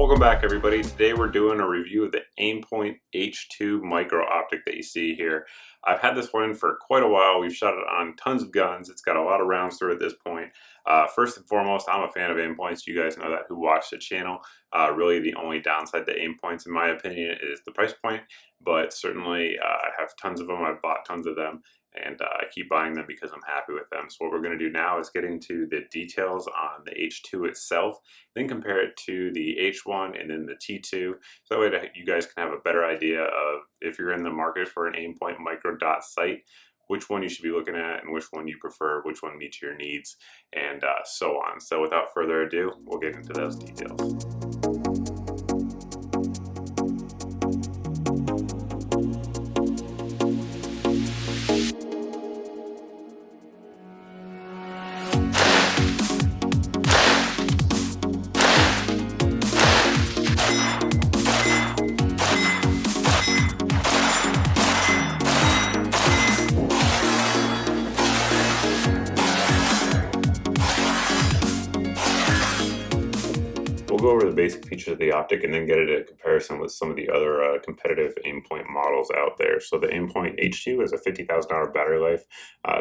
Welcome back, everybody. Today we're doing a review of the Aimpoint H2 micro optic that you see here. I've had this one for quite a while. We've shot it on tons of guns. It's got a lot of rounds through at this point. First and foremost, I'm a fan of Aimpoints. You guys know that who watch the channel. Really the only downside to Aimpoints, in my opinion, is the price point. But certainly I have tons of them. I've bought tons of them. And I keep buying them because I'm happy with them. So what we're going to do now is get into the details on the H2 itself, then compare it to the H1 and then the T2. So that way you guys can have a better idea of, if you're in the market for an Aimpoint micro dot sight, which one you should be looking at and which one you prefer, which one meets your needs, and so on. So without further ado, we'll get into those details. We'll go over the basic features of the optic and then get it a comparison with some of the other competitive Aimpoint models out there. So the Aimpoint H2 has a 50,000 hour battery life,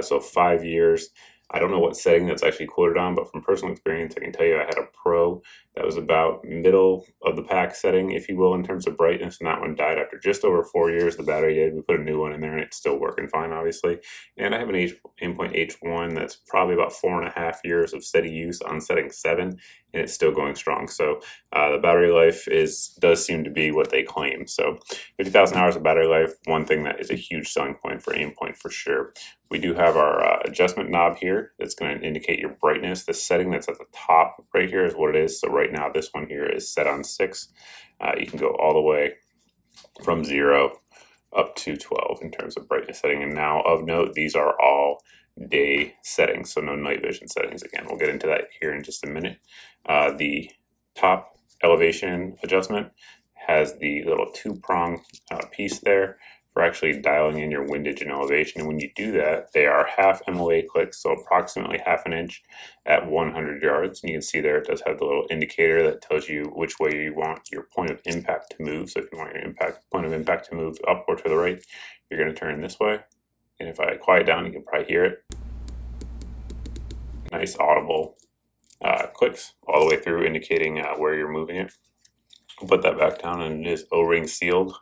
so 5 years. I don't know what setting that's actually quoted on, but from personal experience, I can tell you I had a Pro that was about middle of the pack setting, if you will, in terms of brightness, and that one died after just over 4 years. The battery did. We put a new one in there, and it's still working fine, obviously. And I have an Aimpoint H1 that's probably about 4.5 years of steady use on setting 7, and it's still going strong. So the battery life does seem to be what they claim. So 50,000 hours of battery life, one thing that is a huge selling point for Aimpoint for sure. We do have our adjustment knob here that's going to indicate your brightness. The setting that's at the top right here is what it is. So right now this one here is set on 6. You can go all the way from 0 up to 12 in terms of brightness setting. And now of note, these are all day settings, so no night vision settings. Again, we'll get into that here in just a minute. The top elevation adjustment has the little 2-prong piece there for actually dialing in your windage and elevation. And when you do that, they are half MOA clicks, so approximately half an inch at 100 yards. And you can see there it does have the little indicator that tells you which way you want your point of impact to move. So if you want your point of impact to move up or to the right, you're going to turn this way. And if I quiet down, you can probably hear it. Nice audible clicks all the way through, indicating where you're moving it. I'll put that back down, and it is O-ring sealed.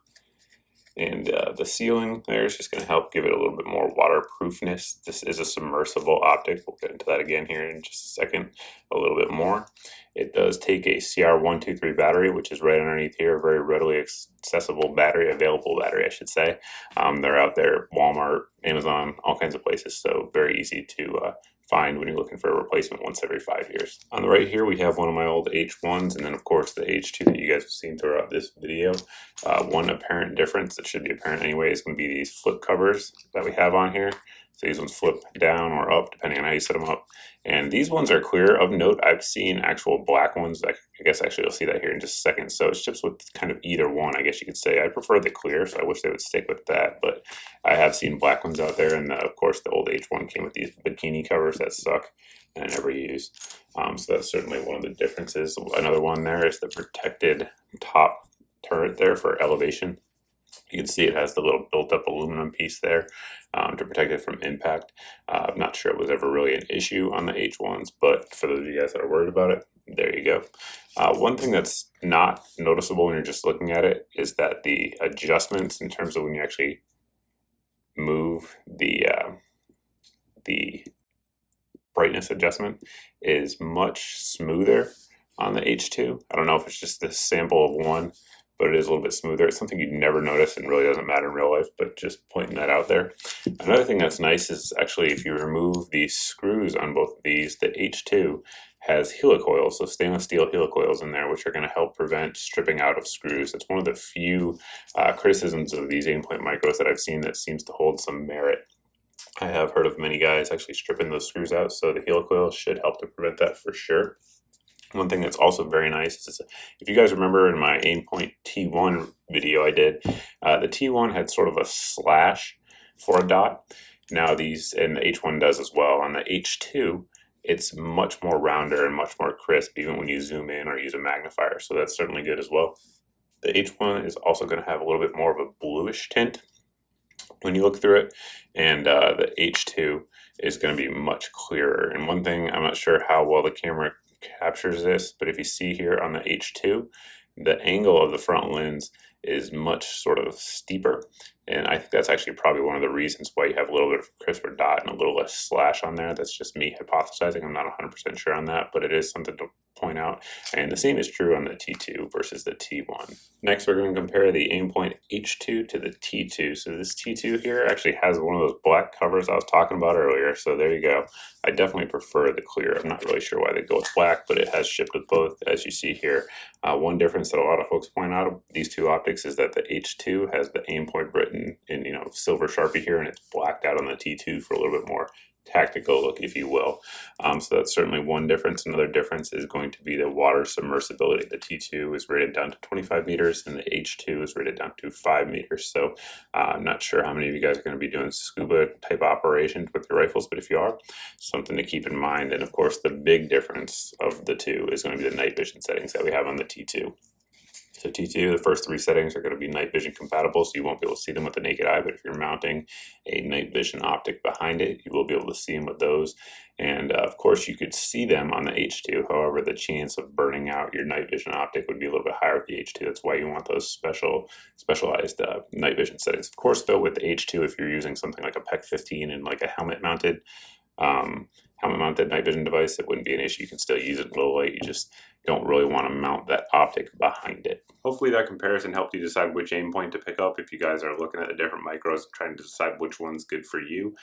And the sealing there is just going to help give it a little bit more waterproofness. This is a submersible optic. We'll get into that again here in just a second, a little bit more. It does take a CR123 battery, which is right underneath here, a very readily accessible battery, available battery, I should say. They're out there, Walmart, Amazon, all kinds of places, so very easy to find when you're looking for a replacement once every 5 years. On the right here, we have one of my old H1s, and then of course the H2 that you guys have seen throughout this video. One apparent difference that should be apparent anyway is going to be these flip covers that we have on here. So these ones flip down or up depending on how you set them up. And these ones are clear. Of note, I've seen actual black ones. I guess actually you'll see that here in just a second. So it ships with kind of either one, I guess you could say. I prefer the clear, so I wish they would stick with that. But I have seen black ones out there, and of course the old H1 came with these bikini covers that suck and I never use. So that's certainly one of the differences. Another one there is the protected top turret there for elevation. You can see it has the little built-up aluminum piece there to protect it from impact. I'm not sure it was ever really an issue on the H1s, but for those of you guys that are worried about it, there you go. One thing that's not noticeable when you're just looking at it is that the adjustments in terms of when you actually move the brightness adjustment is much smoother on the H2. I don't know if it's just the sample of one, but it is a little bit smoother. It's something you'd never notice and really doesn't matter in real life, but just pointing that out there. Another thing that's nice is actually if you remove the screws on both of these, the H2 has helicoils, so stainless steel helicoils in there, which are going to help prevent stripping out of screws. It's one of the few criticisms of these Aimpoint micros that I've seen that seems to hold some merit. I have heard of many guys actually stripping those screws out, so the helicoils should help to prevent that for sure. One thing that's also very nice is, if you guys remember in my Aimpoint T1 video I did, the T1 had sort of a slash for a dot. Now these, and the H1 does as well, on the H2, it's much more rounder and much more crisp even when you zoom in or use a magnifier, so that's certainly good as well. The H1 is also going to have a little bit more of a bluish tint when you look through it, and the H2 is going to be much clearer. And one thing, I'm not sure how well the camera captures this, but if you see here on the H2, the angle of the front lens is much sort of steeper, and I think that's actually probably one of the reasons why you have a little bit of a crisper dot and a little less slash on there. That's just me hypothesizing. I'm not 100% sure on that, but it is something to point out. And the same is true on the T2 versus the T1. Next, we're going to compare the Aimpoint H2 to the T2. So this T2 here actually has one of those black covers I was talking about earlier. So there you go. I definitely prefer the clear. I'm not really sure why they go with black, but it has shipped with both, as you see here. One difference that a lot of folks point out of these two optics is that the H2 has the Aimpoint written in silver Sharpie here, and it's blacked out on the T2 for a little bit more tactical look, if you will. So that's certainly one difference. Another difference is going to be the water submersibility. The T2 is rated down to 25 meters and the H2 is rated down to 5 meters. So I'm not sure how many of you guys are going to be doing scuba type operations with your rifles, but if you are, something to keep in mind. And of course, the big difference of the two is going to be the night vision settings that we have on the T2. So T2, the first three settings are going to be night vision compatible, so you won't be able to see them with the naked eye, but if you're mounting a night vision optic behind it, you will be able to see them with those. And of course, you could see them on the H2. However, the chance of burning out your night vision optic would be a little bit higher with the H2. That's why you want those specialized night vision settings. Of course, though, with the H2, if you're using something like a PEC 15 and like a helmet-mounted night vision device, it wouldn't be an issue. You can still use it in low light. You just don't really want to mount that optic behind it. Hopefully that comparison helped you decide which aim point to pick up if you guys are looking at the different micros trying to decide which one's good for you.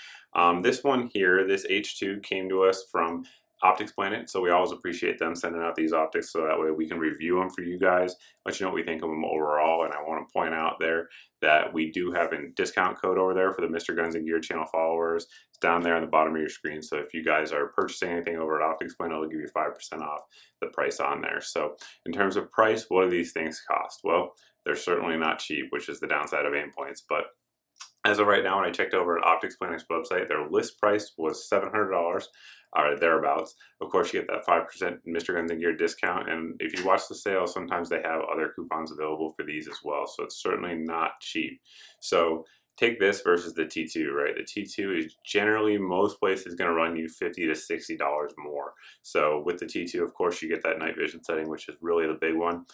This one here, this H2, came to us from Optics Planet, so we always appreciate them sending out these optics so that way we can review them for you guys, let you know what we think of them overall. And I want to point out there that we do have a discount code over there for the Mr. Guns and Gear channel followers. It's down there on the bottom of your screen, so if you guys are purchasing anything over at Optics Planet, it'll give you 5% off the price on there. So in terms of price, what do these things cost? Well, they're certainly not cheap, which is the downside of Aimpoints, but as of right now, when I checked over at Optics Planet's website, their list price was $700 or thereabouts. Of course, you get that 5% Mr. Guns and Gear discount, and if you watch the sale, sometimes they have other coupons available for these as well, so it's certainly not cheap. So take this versus the T2, right? The T2 is generally, most places, going to run you $50 to $60 more. So with the T2, of course, you get that night vision setting, which is really the big one.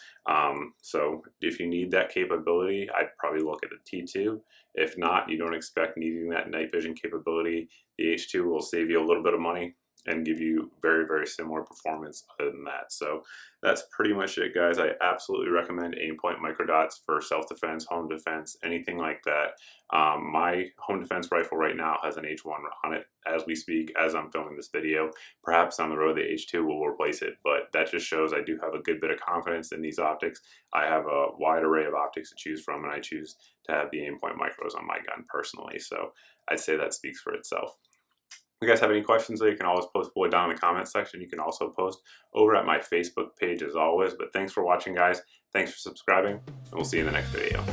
So if you need that capability, I'd probably look at the T2. If not, you don't expect needing that night vision capability, the H2 will save you a little bit of money and give you very, very similar performance other than that. So that's pretty much it, guys. I absolutely recommend Aimpoint microdots for self-defense, home defense, anything like that. My home defense rifle right now has an H1 on it as we speak, as I'm filming this video. Perhaps down the road the H2 will replace it, but that just shows I do have a good bit of confidence in these optics. I have a wide array of optics to choose from, and I choose to have the Aimpoint micros on my gun personally. So I'd say that speaks for itself. If you guys have any questions, though, you can always post below down in the comment section. You can also post over at my Facebook page as always. But thanks for watching, guys. Thanks for subscribing, and we'll see you in the next video.